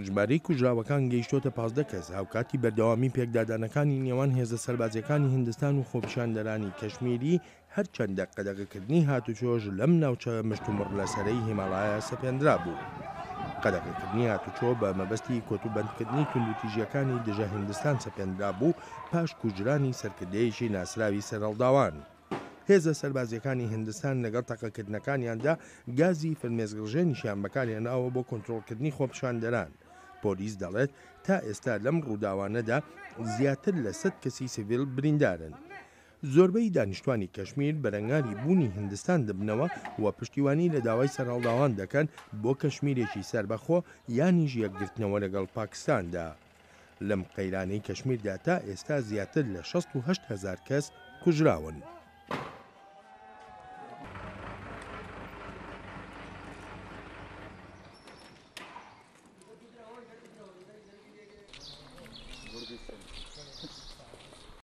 ژمارەی کوژراوەکان گەیشتۆتە 15 کەس هاوکاتی بەردەوامی پێکدادانەکانی نێوان هێزە سەربازیەکانی هیندستان و خۆپیشاندەرانی کەشمیری هەرچەندە قەدەغەکردنی هاتوچۆش لەم ناوچە مشتومڕ لەسەرەی هیماڵایە سەپێنرا بوو. قەدەغەکردنی هاتوچۆ بە مەبەستی کۆتوبەندکردنی توندوتیژیەکانی دژە هیندستان سەپێنرا بوو پاش کوژرانی سەرکردەیەکی ناسراوی سەرهەڵداوان. هێزە سەربازیەکانی هیندستان لەگەڵ تەقەکردنەکانیاندا گازی فرمێزگڕژێنیشیان بەکارهێناوە بۆ کۆنتڕۆڵکردنی خۆپیشاندەران. پۆلیس دەڵێت تا ئێستا لەم ڕووداوانەدا زیاتر لە 100 کەسی سیڤیل بریندارن. زۆربەی دانیشتوانی کەشمیر بەرەنگاری بوونی هیندستان دەبنەوە و پشتیوانی لە داوای سەرهەڵداوان دەکەن بۆ کەشمیرێکی سەربەخۆ یانیش یەکگرتنەوە لەگەڵ پاکستاندا. لەم قەیرانەی کەشمیردا تا ئێستا زیاتر لە 68,000 کەس کوژراون.